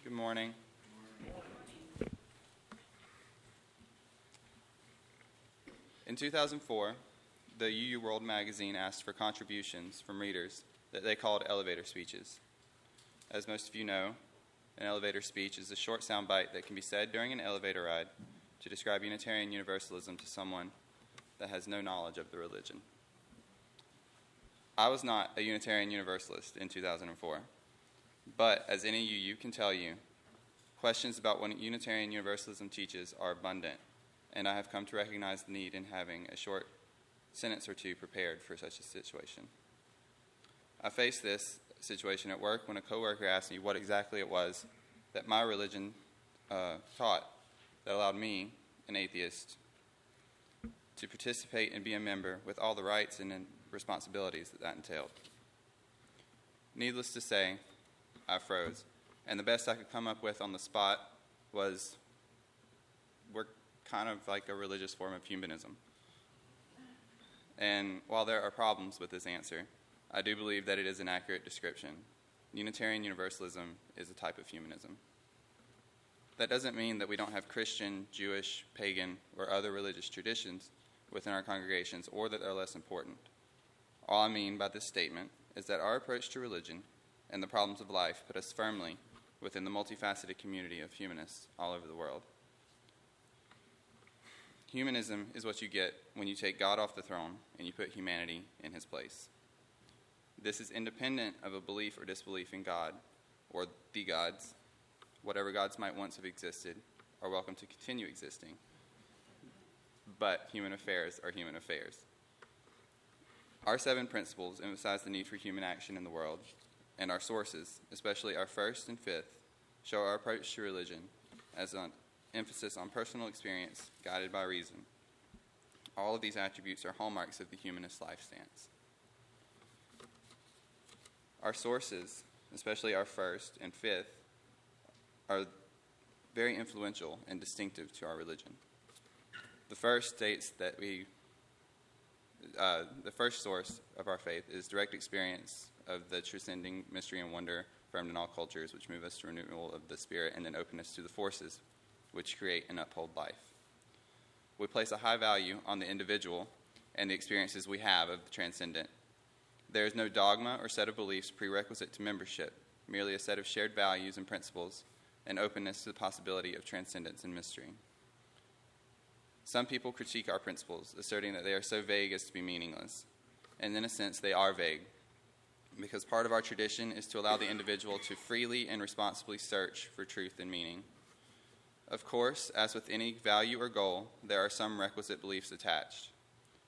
Good morning. In 2004, the UU World magazine asked for contributions from readers that they called elevator speeches. As most of you know, an elevator speech is a short soundbite that can be said during an elevator ride to describe Unitarian Universalism to someone that has no knowledge of the religion. I was not a Unitarian Universalist in 2004, but as any UU can tell you, questions about what Unitarian Universalism teaches are abundant, and I have come to recognize the need in having a short sentence or two prepared for such a situation. I faced this situation at work when a coworker asked me what exactly it was that my religion taught that allowed me, an atheist, to participate and be a member with all the rights and responsibilities that entailed. Needless to say, I froze, and the best I could come up with on the spot was, we're kind of like a religious form of humanism. And while there are problems with this answer, I do believe that it is an accurate description. Unitarian Universalism is a type of humanism. That doesn't mean that we don't have Christian, Jewish, pagan, or other religious traditions within our congregations, or that they're less important. All I mean by this statement is that our approach to religion and the problems of life put us firmly within the multifaceted community of humanists all over the world. Humanism is what you get when you take God off the throne and you put humanity in his place. This is independent of a belief or disbelief in God or the gods. Whatever gods might once have existed are welcome to continue existing. But human affairs are human affairs. Our 7 principles emphasize the need for human action in the world, and our sources, especially our 1st and 5th, show our approach to religion as an emphasis on personal experience guided by reason. All of these attributes are hallmarks of the humanist life stance. Our sources, especially our 1st and 5th, are very influential and distinctive to our religion. The first states that the first source of our faith is direct experience of the transcending mystery and wonder found in all cultures, which move us to renewal of the spirit and then openness to the forces which create and uphold life. We place a high value on the individual and the experiences we have of the transcendent. There is no dogma or set of beliefs prerequisite to membership, merely a set of shared values and principles and openness to the possibility of transcendence and mystery. Some people critique our principles, asserting that they are so vague as to be meaningless. And in a sense, they are vague, because part of our tradition is to allow the individual to freely and responsibly search for truth and meaning. Of course, as with any value or goal, there are some requisite beliefs attached.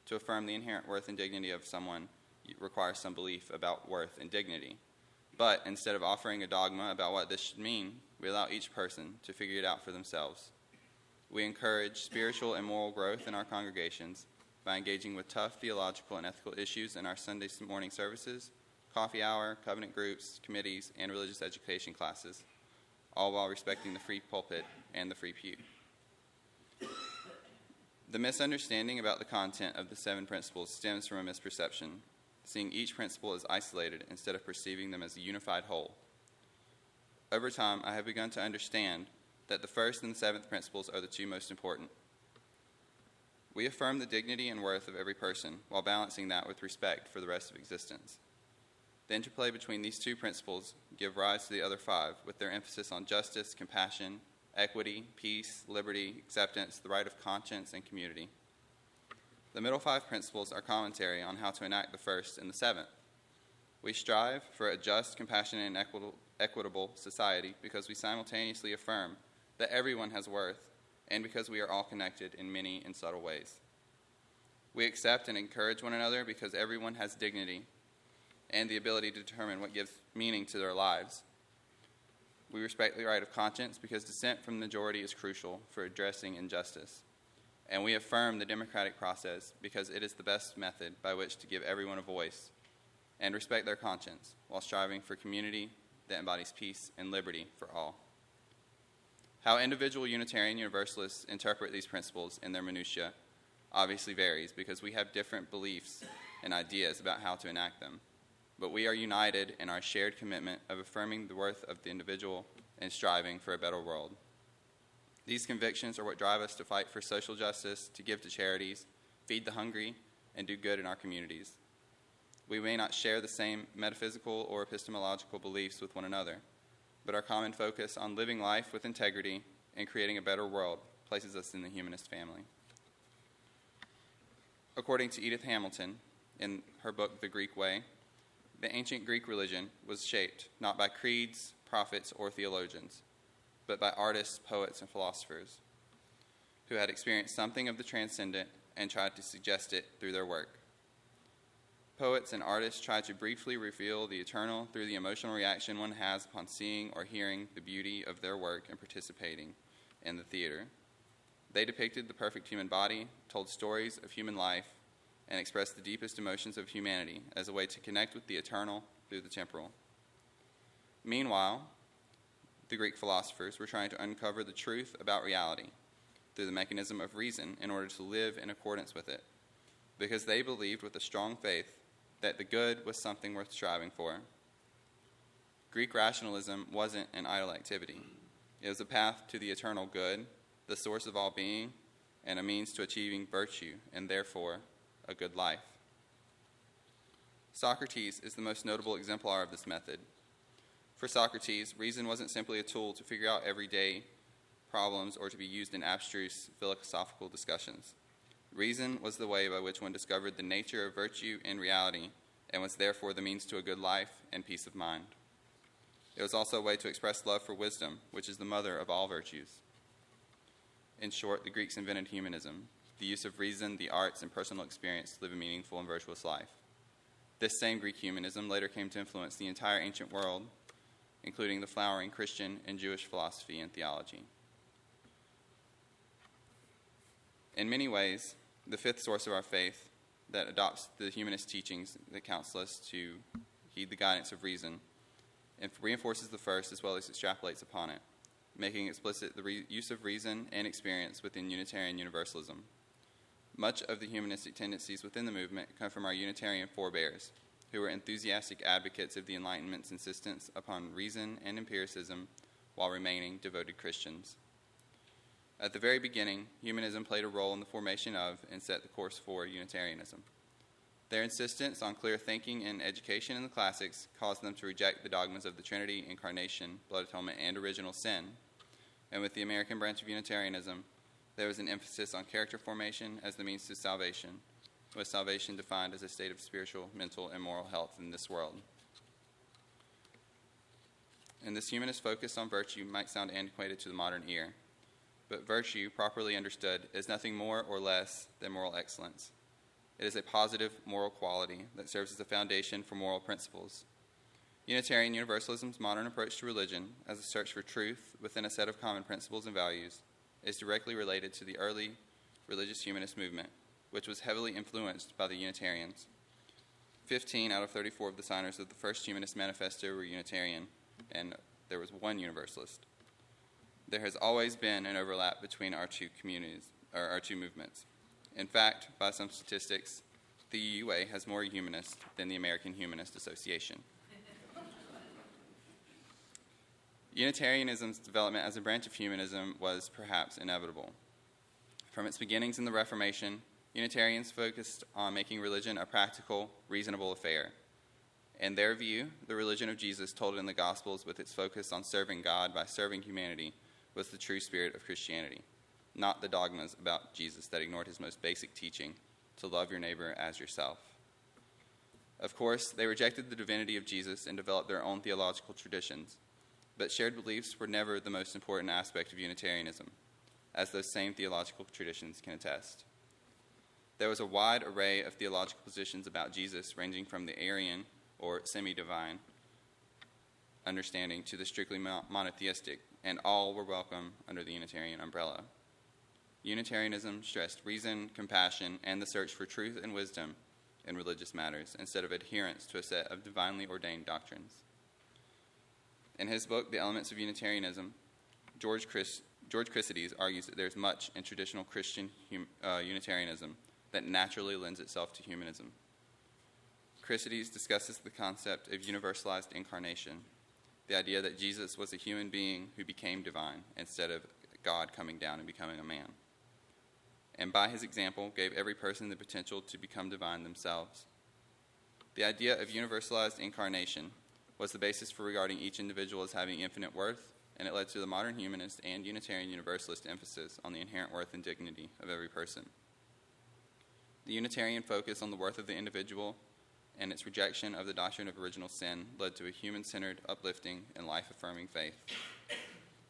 To affirm the inherent worth and dignity of someone requires some belief about worth and dignity. But instead of offering a dogma about what this should mean, we allow each person to figure it out for themselves. We encourage spiritual and moral growth in our congregations by engaging with tough theological and ethical issues in our Sunday morning services, coffee hour, covenant groups, committees, and religious education classes, all while respecting the free pulpit and the free pew. The misunderstanding about the content of the 7 principles stems from a misperception, seeing each principle as isolated instead of perceiving them as a unified whole. Over time, I have begun to understand that the 1st and the 7th principles are the 2 most important. We affirm the dignity and worth of every person while balancing that with respect for the rest of existence. The interplay between these 2 principles give rise to the other 5, with their emphasis on justice, compassion, equity, peace, liberty, acceptance, the right of conscience, and community. The middle 5 principles are commentary on how to enact the 1st and the 7th. We strive for a just, compassionate, and equitable society because we simultaneously affirm that everyone has worth and because we are all connected in many and subtle ways. We accept and encourage one another because everyone has dignity and the ability to determine what gives meaning to their lives. We respect the right of conscience because dissent from the majority is crucial for addressing injustice. And we affirm the democratic process because it is the best method by which to give everyone a voice and respect their conscience while striving for community that embodies peace and liberty for all. How individual Unitarian Universalists interpret these principles in their minutiae obviously varies because we have different beliefs and ideas about how to enact them. But we are united in our shared commitment of affirming the worth of the individual and striving for a better world. These convictions are what drive us to fight for social justice, to give to charities, feed the hungry, and do good in our communities. We may not share the same metaphysical or epistemological beliefs with one another, but our common focus on living life with integrity and creating a better world places us in the humanist family. According to Edith Hamilton, in her book, The Greek Way, the ancient Greek religion was shaped not by creeds, prophets, or theologians, but by artists, poets, and philosophers who had experienced something of the transcendent and tried to suggest it through their work. Poets and artists tried to briefly reveal the eternal through the emotional reaction one has upon seeing or hearing the beauty of their work and participating in the theater. They depicted the perfect human body, told stories of human life, and expressed the deepest emotions of humanity as a way to connect with the eternal through the temporal. Meanwhile, the Greek philosophers were trying to uncover the truth about reality through the mechanism of reason in order to live in accordance with it, because they believed with a strong faith that the good was something worth striving for. Greek rationalism wasn't an idle activity. It was a path to the eternal good, the source of all being, and a means to achieving virtue, and therefore a good life. Socrates is the most notable exemplar of this method. For Socrates, reason wasn't simply a tool to figure out everyday problems or to be used in abstruse philosophical discussions. Reason was the way by which one discovered the nature of virtue and reality, and was therefore the means to a good life and peace of mind. It was also a way to express love for wisdom, which is the mother of all virtues. In short, the Greeks invented humanism, the use of reason, the arts, and personal experience to live a meaningful and virtuous life. This same Greek humanism later came to influence the entire ancient world, including the flowering Christian and Jewish philosophy and theology. In many ways, the fifth source of our faith that adopts the humanist teachings that counsel us to heed the guidance of reason and reinforces the first as well as extrapolates upon it, making explicit the use of reason and experience within Unitarian Universalism. Much of the humanistic tendencies within the movement come from our Unitarian forebears, who were enthusiastic advocates of the Enlightenment's insistence upon reason and empiricism while remaining devoted Christians. At the very beginning, humanism played a role in the formation of and set the course for Unitarianism. Their insistence on clear thinking and education in the classics caused them to reject the dogmas of the Trinity, Incarnation, blood atonement, and original sin. And with the American branch of Unitarianism, there was an emphasis on character formation as the means to salvation, with salvation defined as a state of spiritual, mental, and moral health in this world. And this humanist focus on virtue might sound antiquated to the modern ear, but virtue, properly understood, is nothing more or less than moral excellence. It is a positive moral quality that serves as a foundation for moral principles. Unitarian Universalism's modern approach to religion, as a search for truth within a set of common principles and values, is directly related to the early religious humanist movement, which was heavily influenced by the Unitarians. 15 out of 34 of the signers of the first Humanist Manifesto were Unitarian, and there was one Universalist. There has always been an overlap between our two movements. In fact, by some statistics, the UUA has more humanists than the American Humanist Association. Unitarianism's development as a branch of humanism was perhaps inevitable. From its beginnings in the Reformation, Unitarians focused on making religion a practical, reasonable affair. In their view, the religion of Jesus told in the Gospels with its focus on serving God by serving humanity was the true spirit of Christianity, not the dogmas about Jesus that ignored his most basic teaching, to love your neighbor as yourself. Of course, they rejected the divinity of Jesus and developed their own theological traditions, but shared beliefs were never the most important aspect of Unitarianism, as those same theological traditions can attest. There was a wide array of theological positions about Jesus, ranging from the Arian or semi-divine understanding to the strictly monotheistic, and all were welcome under the Unitarian umbrella. Unitarianism stressed reason, compassion, and the search for truth and wisdom in religious matters, instead of adherence to a set of divinely ordained doctrines. In his book, The Elements of Unitarianism, George Chrysides argues that there's much in traditional Christian Unitarianism that naturally lends itself to humanism. Chrysides discusses the concept of universalized incarnation, the idea that Jesus was a human being who became divine instead of God coming down and becoming a man, and by his example gave every person the potential to become divine themselves. The idea of universalized incarnation was the basis for regarding each individual as having infinite worth, and it led to the modern humanist and Unitarian Universalist emphasis on the inherent worth and dignity of every person. The Unitarian focus on the worth of the individual and its rejection of the doctrine of original sin led to a human-centered, uplifting, and life-affirming faith.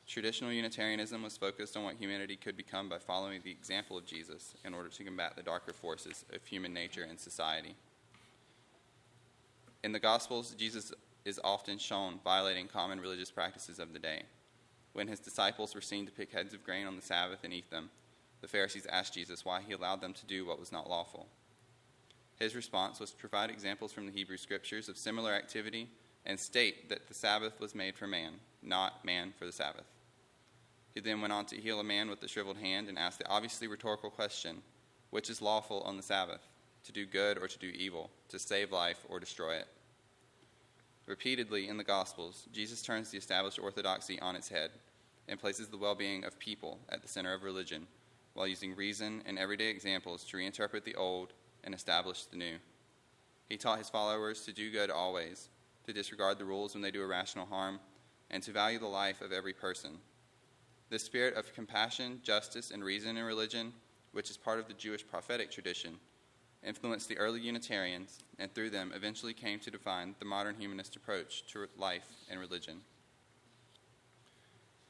Traditional Unitarianism was focused on what humanity could become by following the example of Jesus in order to combat the darker forces of human nature and society. In the Gospels, Jesus is often shown violating common religious practices of the day. When his disciples were seen to pick heads of grain on the Sabbath and eat them, the Pharisees asked Jesus why he allowed them to do what was not lawful. His response was to provide examples from the Hebrew Scriptures of similar activity and state that the Sabbath was made for man, not man for the Sabbath. He then went on to heal a man with a shriveled hand and asked the obviously rhetorical question, which is lawful on the Sabbath, to do good or to do evil, to save life or destroy it? Repeatedly in the Gospels, Jesus turns the established orthodoxy on its head and places the well-being of people at the center of religion, while using reason and everyday examples to reinterpret the old and establish the new. He taught his followers to do good always, to disregard the rules when they do irrational harm, and to value the life of every person. The spirit of compassion, justice, and reason in religion, which is part of the Jewish prophetic tradition, influenced the early Unitarians, and through them eventually came to define the modern humanist approach to life and religion.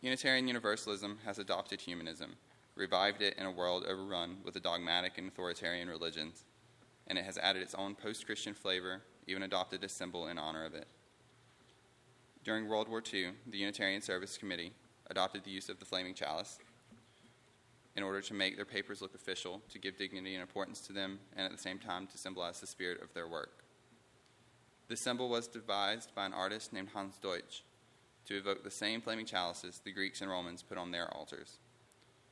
Unitarian Universalism has adopted humanism, revived it in a world overrun with the dogmatic and authoritarian religions, and it has added its own post-Christian flavor, even adopted a symbol in honor of it. During World War II, the Unitarian Service Committee adopted the use of the flaming chalice in order to make their papers look official, to give dignity and importance to them, and at the same time to symbolize the spirit of their work. This symbol was devised by an artist named Hans Deutsch to evoke the same flaming chalices the Greeks and Romans put on their altars.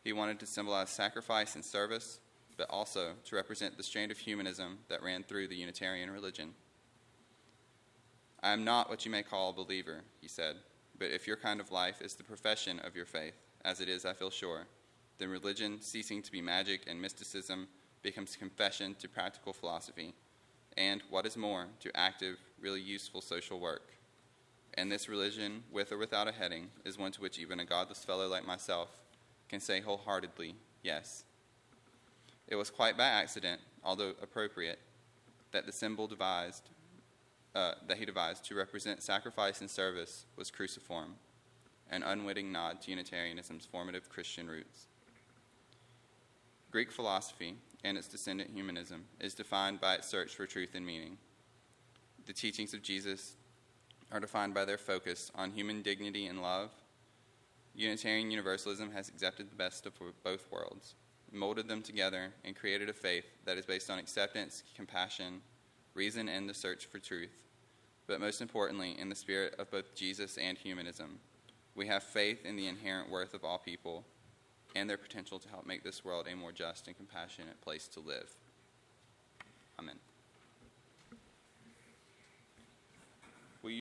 He wanted to symbolize sacrifice and service, but also to represent the strain of humanism that ran through the Unitarian religion. "I am not what you may call a believer," he said, "but if your kind of life is the profession of your faith, as it is, I feel sure, then religion, ceasing to be magic and mysticism, becomes confession to practical philosophy, and, what is more, to active, really useful social work. And this religion, with or without a heading, is one to which even a godless fellow like myself can say wholeheartedly, yes." It was quite by accident, although appropriate, that the symbol that he devised to represent sacrifice and service was cruciform, an unwitting nod to Unitarianism's formative Christian roots. Greek philosophy and its descendant humanism is defined by its search for truth and meaning. The teachings of Jesus are defined by their focus on human dignity and love. Unitarian Universalism has accepted the best of both worlds, molded them together, and created a faith that is based on acceptance, compassion, reason, and the search for truth, but most importantly, in the spirit of both Jesus and humanism. We have faith in the inherent worth of all people and their potential to help make this world a more just and compassionate place to live. Amen.